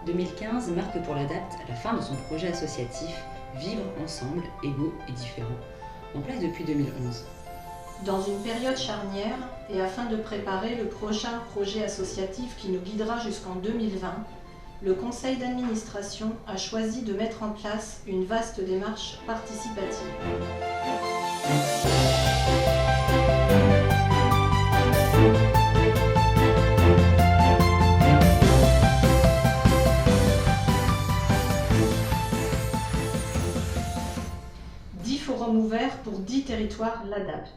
2015 marque pour l'ADAPT la fin de son projet associatif Vivre ensemble, égaux et différents, en place depuis 2011. Dans une période charnière et afin de préparer le prochain projet associatif qui nous guidera jusqu'en 2020, le conseil d'administration a choisi de mettre en place une vaste démarche participative. Forums ouverts pour 10 territoires l'ADAPT.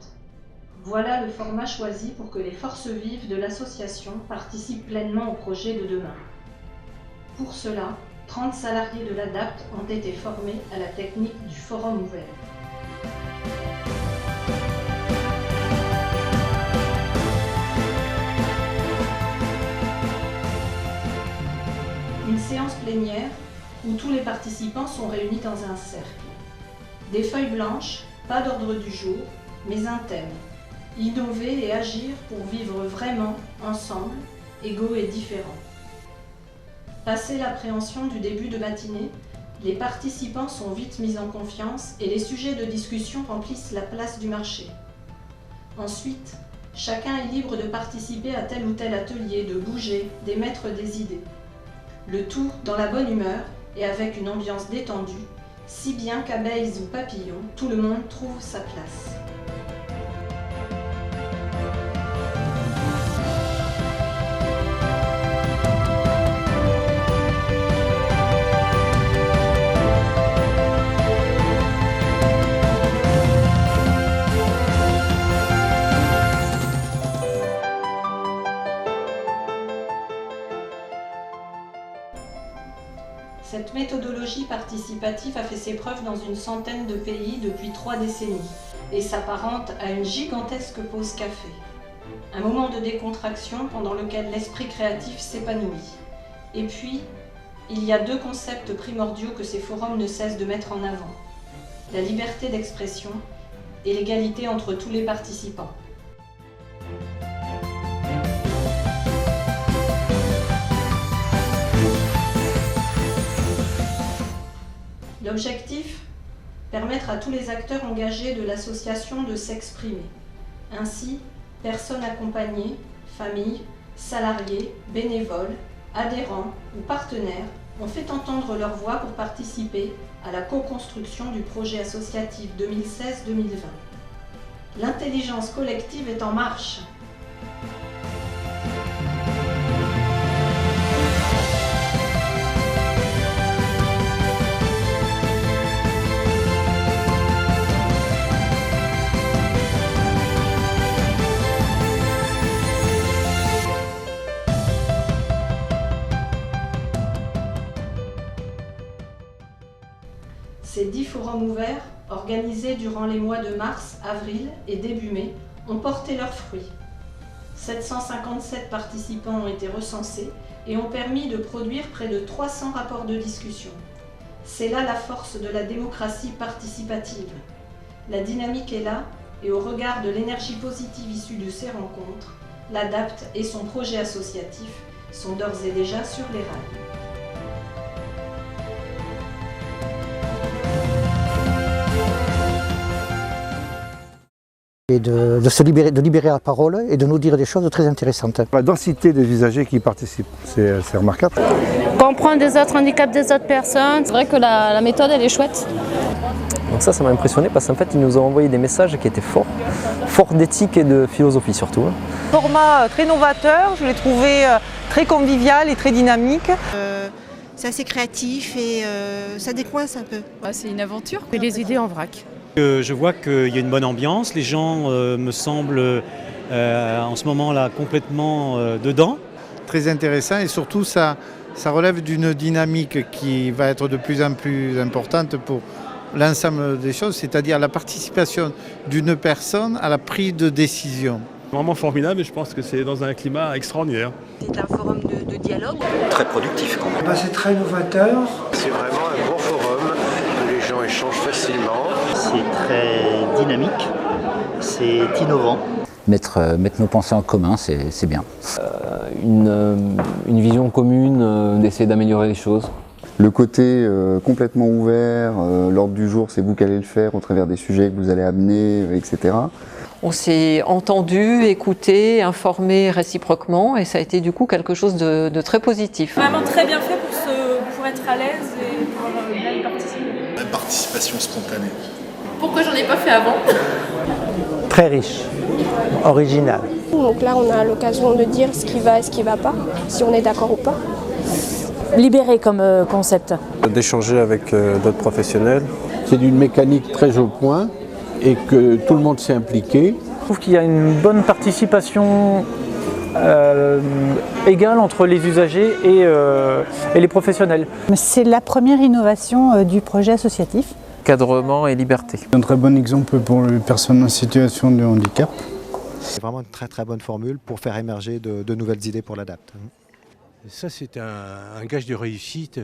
Voilà le format choisi pour que les forces vives de l'association participent pleinement au projet de demain. Pour cela, 30 salariés de l'ADAPT ont été formés à la technique du forum ouvert. Une séance plénière où tous les participants sont réunis dans un cercle. Des feuilles blanches, pas d'ordre du jour, mais un thème. Innover et agir pour vivre vraiment, ensemble, égaux et différents. Passé l'appréhension du début de matinée, les participants sont vite mis en confiance et les sujets de discussion remplissent la place du marché. Ensuite, chacun est libre de participer à tel ou tel atelier, de bouger, d'émettre des idées. Le tout dans la bonne humeur et avec une ambiance détendue, si bien qu'abeilles ou papillons, tout le monde trouve sa place. Cette méthodologie participative a fait ses preuves dans une centaine de pays depuis 3 décennies et s'apparente à une gigantesque pause café. Un moment de décontraction pendant lequel l'esprit créatif s'épanouit. Et puis, il y a 2 concepts primordiaux que ces forums ne cessent de mettre en avant. La liberté d'expression et l'égalité entre tous les participants. L'objectif, permettre à tous les acteurs engagés de l'association de s'exprimer. Ainsi, personnes accompagnées, familles, salariés, bénévoles, adhérents ou partenaires ont fait entendre leur voix pour participer à la co-construction du projet associatif 2016-2020. L'intelligence collective est en marche. Ces 10 forums ouverts, organisés durant les mois de mars, avril et début mai, ont porté leurs fruits. 757 participants ont été recensés et ont permis de produire près de 300 rapports de discussion. C'est là la force de la démocratie participative. La dynamique est là et au regard de l'énergie positive issue de ces rencontres, l'ADAPT et son projet associatif sont d'ores et déjà sur les rails. Et de libérer la parole et de nous dire des choses très intéressantes. La densité des usagers qui participent, c'est remarquable. Comprendre des autres handicaps des autres personnes. C'est vrai que la méthode elle est chouette. Donc ça m'a impressionné parce qu'en fait ils nous ont envoyé des messages qui étaient forts d'éthique et de philosophie surtout. Format très novateur, je l'ai trouvé très convivial et très dynamique. C'est assez créatif et ça décoince un peu. C'est une aventure. Et les idées en vrac. Je vois qu'il y a une bonne ambiance, les gens me semblent en ce moment-là complètement dedans. Très intéressant et surtout ça relève d'une dynamique qui va être de plus en plus importante pour l'ensemble des choses, c'est-à-dire la participation d'une personne à la prise de décision. Vraiment formidable et je pense que c'est dans un climat extraordinaire. C'est un forum de dialogue. Très productif quand même. C'est très novateur. C'est vraiment un bon forum où les gens échangent facilement. C'est très dynamique, c'est innovant. mettre nos pensées en commun, c'est bien. Une vision commune, d'essayer d'améliorer les choses. Le côté complètement ouvert, l'ordre du jour, c'est vous qui allez le faire au travers des sujets que vous allez amener, etc. On s'est entendu, écouté, informé réciproquement et ça a été du coup quelque chose de très positif. Vraiment très bien fait pour être à l'aise et pour bien y participer. La participation spontanée. Pourquoi j'en ai pas fait avant? Très riche, original. Donc là, on a l'occasion de dire ce qui va et ce qui ne va pas, si on est d'accord ou pas. Libéré comme concept. D'échanger avec d'autres professionnels. C'est d'une mécanique très au point et que tout le monde s'est impliqué. Je trouve qu'il y a une bonne participation égale entre les usagers et les professionnels. C'est la première innovation du projet associatif. Encadrement et liberté. Un très bon exemple pour les personnes en situation de handicap. C'est vraiment une très bonne formule pour faire émerger de nouvelles idées pour l'ADAPT. Ça, c'est un gage de réussite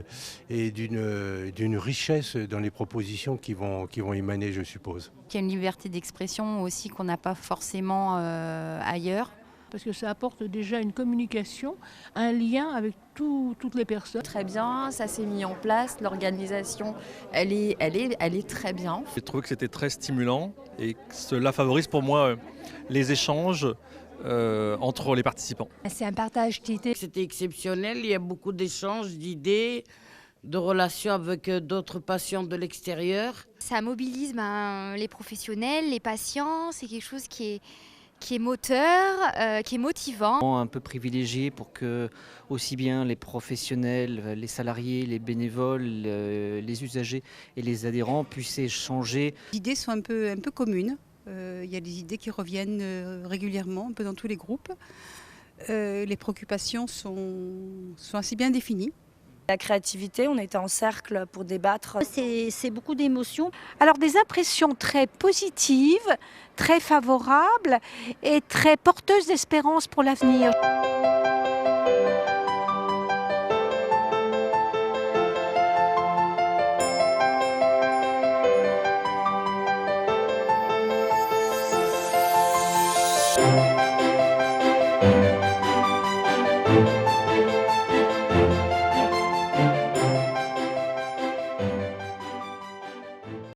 et d'une richesse dans les propositions qui vont émaner, je suppose. Il y a une liberté d'expression aussi qu'on n'a pas forcément ailleurs. Parce que ça apporte déjà une communication, un lien avec toutes les personnes. Très bien, ça s'est mis en place, l'organisation, elle est très bien. J'ai trouvé que c'était très stimulant et que cela favorise pour moi les échanges entre les participants. C'est un partage d'idées. C'était exceptionnel, il y a beaucoup d'échanges, d'idées, de relations avec d'autres patients de l'extérieur. Ça mobilise les professionnels, les patients, c'est quelque chose qui est moteur, qui est motivant. Un peu privilégié pour que aussi bien les professionnels, les salariés, les bénévoles, les usagers et les adhérents puissent échanger. Les idées sont un peu communes. Il y a des idées qui reviennent régulièrement, un peu dans tous les groupes. Les préoccupations sont assez bien définies. La créativité, on était en cercle pour débattre. C'est beaucoup d'émotions. Alors des impressions très positives, très favorables et très porteuses d'espérance pour l'avenir.